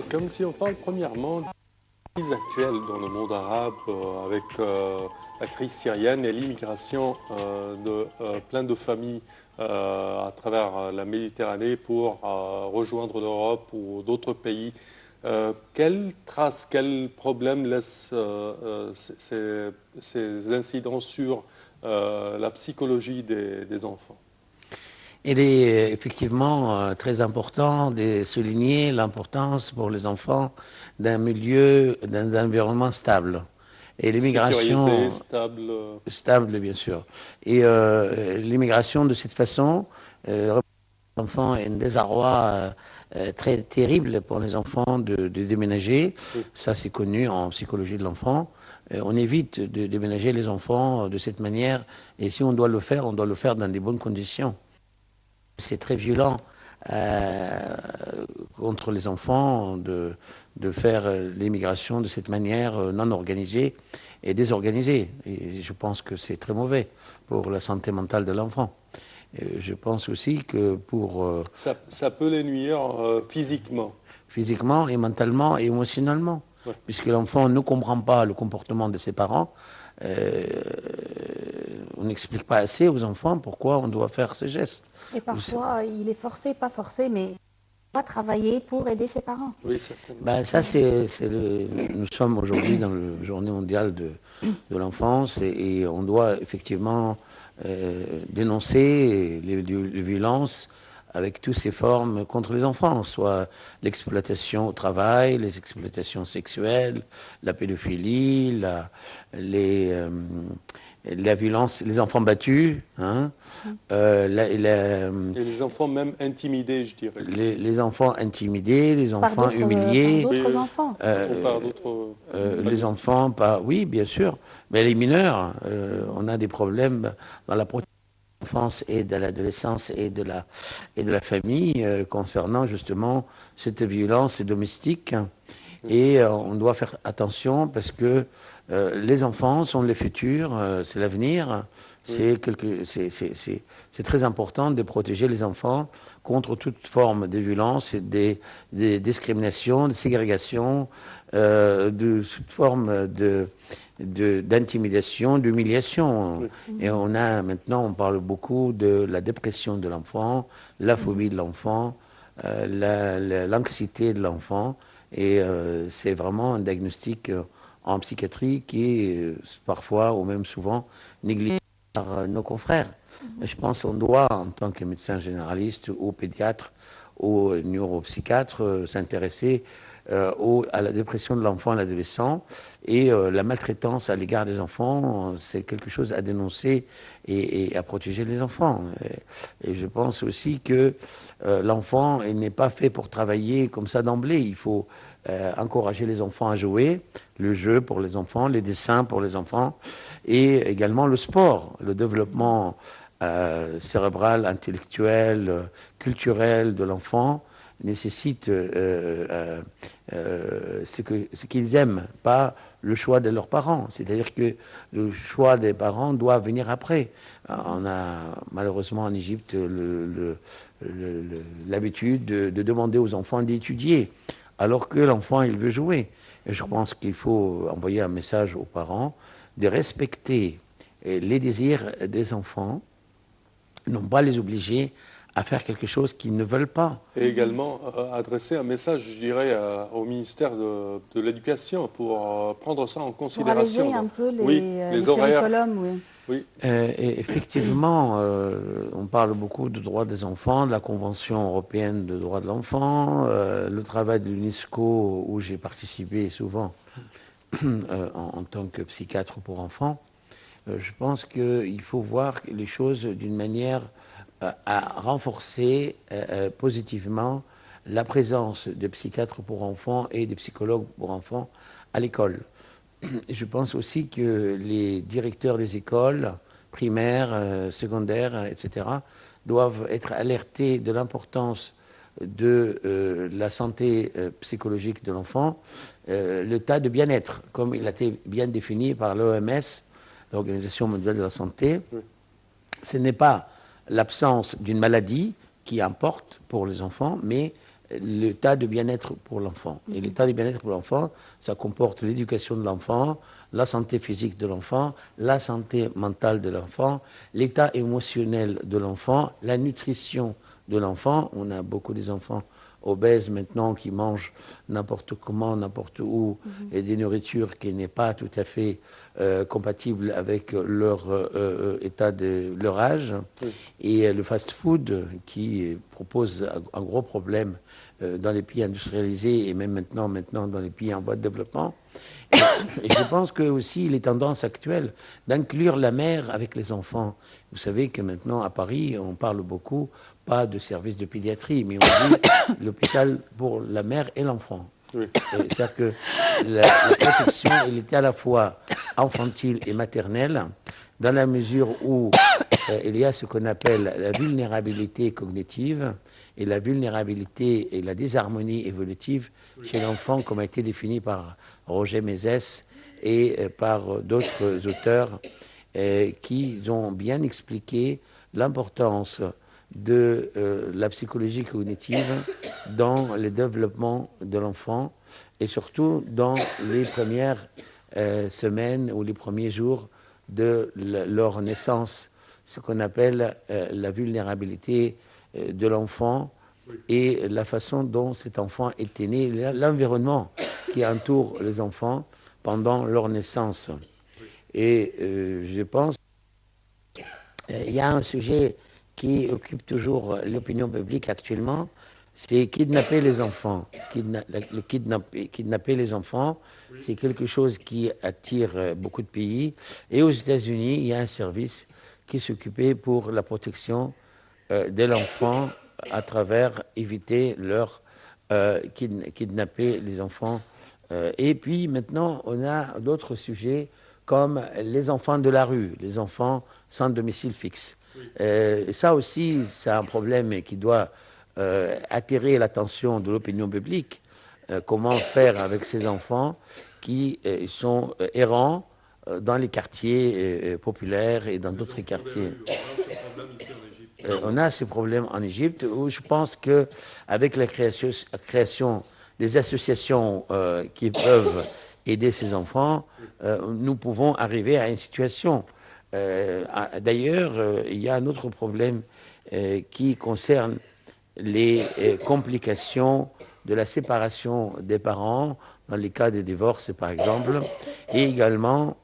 Comme si on parle premièrement de la crise actuelle dans le monde arabe avec la crise syrienne et l'immigration de plein de familles à travers la Méditerranée pour rejoindre l'Europe ou d'autres pays. Quelles traces, quels problèmes laissent ces incidents sur la psychologie des enfants? Il est effectivement très important de souligner l'importance pour les enfants d'un milieu, d'un environnement stable. Et Sécurisé, l'immigration stable. stable, bien sûr. Et l'immigration, de cette façon, l'enfant est un désarroi très terrible pour les enfants de déménager. Oui. Ça, c'est connu en psychologie de l'enfant. On évite de déménager les enfants de cette manière. Et si on doit le faire, on doit le faire dans des bonnes conditions. C'est très violent contre les enfants de faire l'immigration de cette manière non organisée et désorganisée. Et je pense que c'est très mauvais pour la santé mentale de l'enfant. Je pense aussi que pour Ça peut les nuire physiquement. physiquement et mentalement et émotionnellement, Ouais. puisque l'enfant ne comprend pas le comportement de ses parents, on n'explique pas assez aux enfants pourquoi on doit faire ce geste. Et parfois, il est forcé, pas forcé, mais il doit travailler pour aider ses parents. Oui, certainement. Ben, ça, nous sommes aujourd'hui dans la journée mondiale de l'enfance et on doit effectivement dénoncer les violences avec toutes ces formes contre les enfants, soit l'exploitation au travail, les exploitations sexuelles, la pédophilie, la violence, les enfants battus, hein, Et les enfants même intimidés, je dirais. les enfants intimidés, les Par enfants d'autres, humiliés. par d'autres Oui, enfants. Ou par d'autres. Les enfants, pas, oui, bien sûr, mais les mineurs, on a des problèmes dans la protection de l'enfance et de l'adolescence et de la famille concernant justement cette violence domestique. Et on doit faire attention parce que les enfants sont les futurs, c'est l'avenir. C'est très important de protéger les enfants contre toute forme de violence, des discriminations, de ségrégation, de toute forme d'intimidation, d'humiliation. Et on parle beaucoup de la dépression de l'enfant, la phobie de l'enfant, l'anxiété de l'enfant. Et c'est vraiment un diagnostic en psychiatrie qui est parfois, ou même souvent, négligé par nos confrères. Je pense qu'on doit, en tant que médecin généraliste ou pédiatre ou neuropsychiatre, s'intéresser à la dépression de l'enfant et de l'adolescent. Et la maltraitance à l'égard des enfants, c'est quelque chose à dénoncer et à protéger les enfants. Et je pense aussi que l'enfant n'est pas fait pour travailler comme ça d'emblée. Il faut encourager les enfants à jouer, le jeu pour les enfants, les dessins pour les enfants, et également le sport, le développement cérébral, intellectuel, culturel de l'enfant nécessite ce qu'ils aiment, pas le choix de leurs parents. C'est-à-dire que le choix des parents doit venir après. On a malheureusement en Égypte l'habitude de demander aux enfants d'étudier, alors que l'enfant, il veut jouer. Et je pense qu'il faut envoyer un message aux parents de respecter les désirs des enfants, non pas les obliger à faire quelque chose qu'ils ne veulent pas. Et également adresser un message, je dirais, au ministère de l'Éducation pour prendre ça en Pour considération. alléger un peu Oui, les horaires. curriculums, oui. Oui, Et effectivement, on parle beaucoup de droits des enfants, de la Convention européenne de droits de l'enfant, le travail de l'UNESCO où j'ai participé souvent en tant que psychiatre pour enfants. Je pense qu'il faut voir les choses d'une manière à renforcer positivement la présence de psychiatres pour enfants et de psychologues pour enfants à l'école. Je pense aussi que les directeurs des écoles primaires, secondaires, etc., doivent être alertés de l'importance de la santé psychologique de l'enfant, l'état de bien-être, comme il a été bien défini par l'OMS, l'Organisation mondiale de la santé. Oui. Ce n'est pas l'absence d'une maladie qui importe pour les enfants, mais l'état de bien-être pour l'enfant. Et l'état de bien-être pour l'enfant, ça comporte l'éducation de l'enfant, la santé physique de l'enfant, la santé mentale de l'enfant, l'état émotionnel de l'enfant, la nutrition de l'enfant. On a beaucoup d'enfants obèses maintenant qui mangent n'importe comment, n'importe où, et des nourritures qui n'est pas tout à fait compatible avec leur état de leur âge. Et le fast-food qui propose un gros problème dans les pays industrialisés et même maintenant dans les pays en voie de développement. Et je pense que aussi les tendances actuelles d'inclure la mère avec les enfants. Vous savez que maintenant à Paris, on parle beaucoup, pas de service de pédiatrie, mais on dit l'hôpital pour la mère et l'enfant. Oui. C'est-à-dire que la protection, elle était à la fois infantile et maternelle, dans la mesure où il y a ce qu'on appelle la vulnérabilité cognitive et la vulnérabilité et la désharmonie évolutive chez l'enfant, comme a été défini par Roger Mézès et par d'autres auteurs qui ont bien expliqué l'importance de la psychologie cognitive dans le développement de l'enfant et surtout dans les premières semaines ou les premiers jours de leur naissance, ce qu'on appelle la vulnérabilité de l'enfant et la façon dont cet enfant est né, l'environnement qui entoure les enfants pendant leur naissance. Et je pense qu'il y a un sujet qui occupe toujours l'opinion publique actuellement, c'est kidnapper les enfants. Kidnapper les enfants, c'est quelque chose qui attire beaucoup de pays. Et aux États-Unis, il y a un service qui s'occupait pour la protection de l'enfant à travers éviter leur kidnapper les enfants. Et puis maintenant, on a d'autres sujets comme les enfants de la rue, les enfants sans domicile fixe. Ça aussi, c'est un problème qui doit attirer l'attention de l'opinion publique. Comment faire avec ces enfants qui sont errants dans les quartiers populaires et dans d'autres quartiers. On a ce problème en Égypte où je pense qu'avec la création des associations qui peuvent aider ces enfants, nous pouvons arriver à une situation. D'ailleurs, il y a un autre problème qui concerne les complications de la séparation des parents, dans les cas de divorce par exemple, et également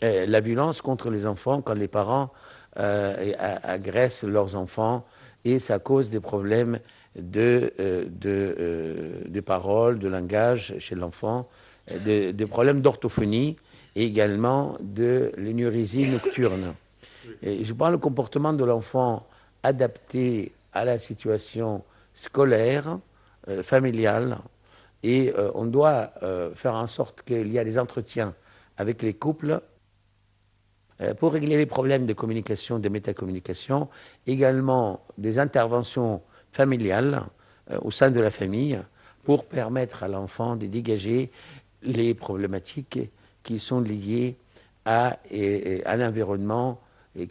la violence contre les enfants quand les parents agressent leurs enfants, et ça cause des problèmes de parole, de langage chez l'enfant, de problèmes d'orthophonie et également de l'énurésie nocturne. Et je parle du comportement de l'enfant adapté à la situation scolaire, familiale, et on doit faire en sorte qu'il y ait des entretiens avec les couples pour régler les problèmes de communication, de métacommunication, également des interventions familiales au sein de la famille pour permettre à l'enfant de dégager les problématiques qui sont liées à l'environnement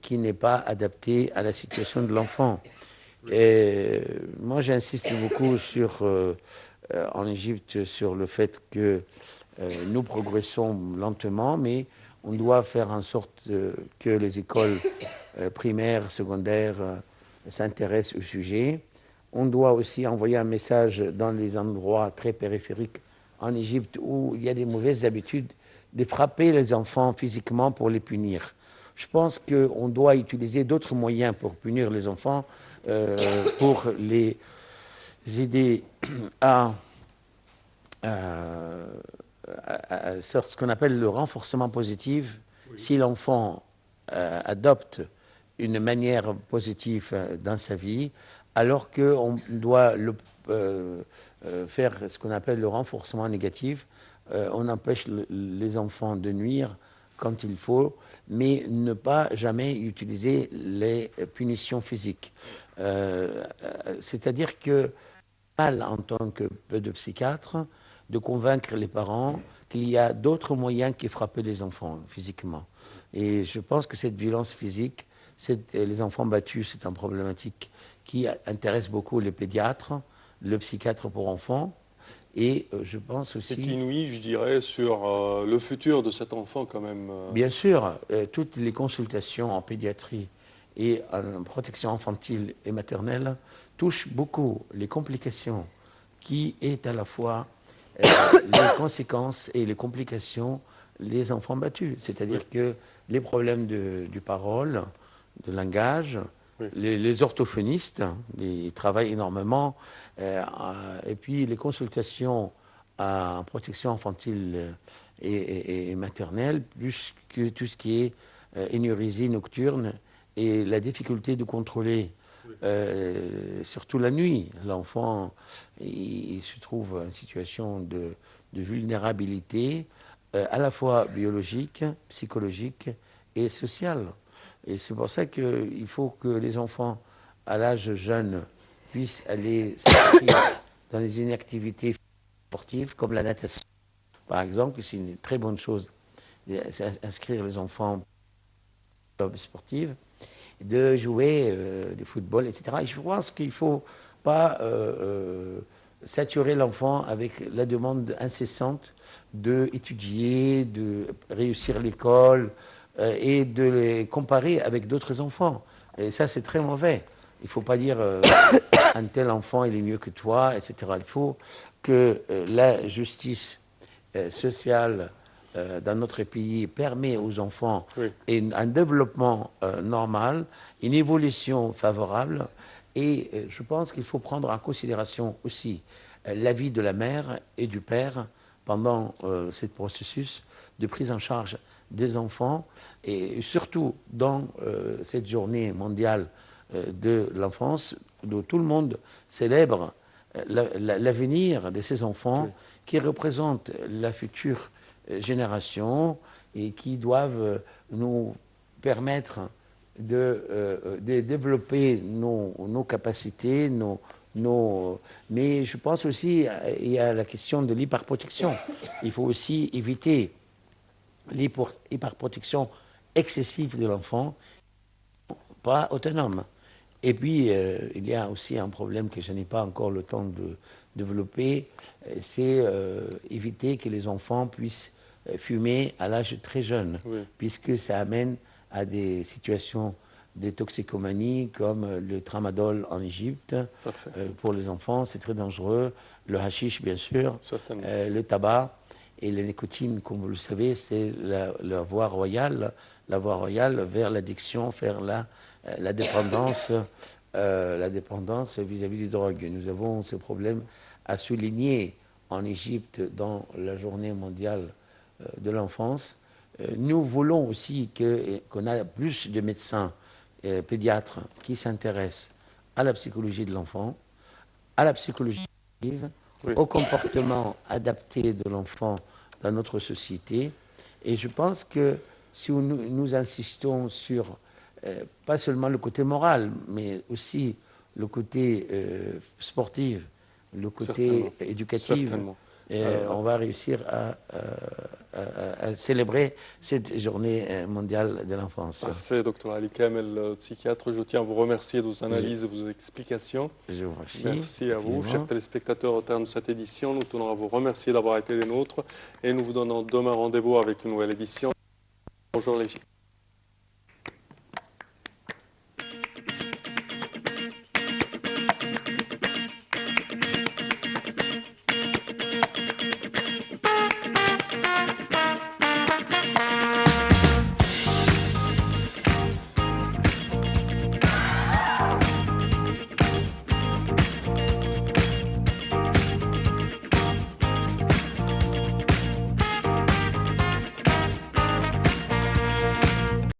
qui n'est pas adapté à la situation de l'enfant. Moi, j'insiste beaucoup en Égypte sur le fait que nous progressons lentement, mais on doit faire en sorte que les écoles primaires, secondaires s'intéressent au sujet. On doit aussi envoyer un message dans les endroits très périphériques en Égypte où il y a des mauvaises habitudes de frapper les enfants physiquement pour les punir. Je pense qu'on doit utiliser d'autres moyens pour punir les enfants, pour les aider à ce qu'on appelle le renforcement positif. Oui. Si l'enfant adopte une manière positive dans sa vie, alors qu'on doit faire ce qu'on appelle le renforcement négatif, on empêche les enfants de nuire quand il faut, mais ne pas jamais utiliser les punitions physiques. C'est-à-dire que mal en tant que pédopsychiatre de convaincre les parents qu'il y a d'autres moyens que frapper les enfants physiquement. Et je pense que cette violence physique, les enfants battus, c'est une problématique qui intéresse beaucoup les pédiatres. le psychiatre pour enfants. Et je pense aussi... Et qui nuit, je dirais, sur le futur de cet enfant quand même. Bien sûr, toutes les consultations en pédiatrie et en protection infantile et maternelle touchent beaucoup les complications qui est à la fois les conséquences et les complications les enfants battus. C'est-à-dire Oui. que les problèmes du parole, de langage, Oui. les orthophonistes, ils travaillent énormément, et puis les consultations en protection infantile et maternelle, plus que tout ce qui est énurésie nocturne et la difficulté de contrôler, surtout la nuit. L'enfant, il se trouve en situation de vulnérabilité, à la fois biologique, psychologique et sociale. Et c'est pour ça qu'il faut que les enfants, à l'âge jeune, puissent aller s'inscrire dans les inactivités sportives comme la natation. Par exemple, c'est une très bonne chose d'inscrire les enfants en club sportif, de jouer du football, etc. Et je pense qu'il ne faut pas saturer l'enfant avec la demande incessante d'étudier, de réussir l'école et de les comparer avec d'autres enfants. Et ça, c'est très mauvais. Il ne faut pas dire un tel enfant, il est mieux que toi, etc. Il faut que la justice sociale dans notre pays permet aux enfants Oui. un développement normal, une évolution favorable. Et je pense qu'il faut prendre en considération aussi l'avis de la mère et du père pendant ce processus de prise en charge des enfants, et surtout dans cette journée mondiale de l'enfance, où tout le monde célèbre l'avenir de ces enfants, Oui. qui représentent la future génération et qui doivent nous permettre de développer nos capacités, mais je pense aussi il y a la question de l'hyperprotection. Il faut aussi éviter l'hyperprotection excessive de l'enfant, pas autonome. Et puis, il y a aussi un problème que je n'ai pas encore le temps de développer, c'est éviter que les enfants puissent fumer à l'âge très jeune, Oui. puisque ça amène à des situations de toxicomanie comme le tramadol en Égypte. Parfait. Pour les enfants, c'est très dangereux. Le hashish, bien sûr, Certainement. le tabac et la nicotine, comme vous le savez, c'est la voie royale vers l'addiction, vers la dépendance vis-à-vis des drogues. Nous avons ce problème à souligner en Égypte dans la journée mondiale de l'enfance. Nous voulons aussi qu'on ait plus de médecins pédiatres qui s'intéressent à la psychologie de l'enfant, à la psychologie active, Oui. au comportement adapté de l'enfant dans notre société. Et je pense que si nous insistons sur pas seulement le côté moral, mais aussi le côté sportif, le côté Certainement. éducatif, Certainement. on va réussir à célébrer cette journée mondiale de l'enfance. Parfait, docteur Ali Kamel, psychiatre. Je tiens à vous remercier de vos analyses et vos explications. Je vous remercie. Merci à vous, infiniment. chers téléspectateurs. Au terme de cette édition, nous tenons à vous remercier d'avoir été des nôtres et nous vous donnons demain rendez-vous avec une nouvelle édition. Bonjour l'Égypte.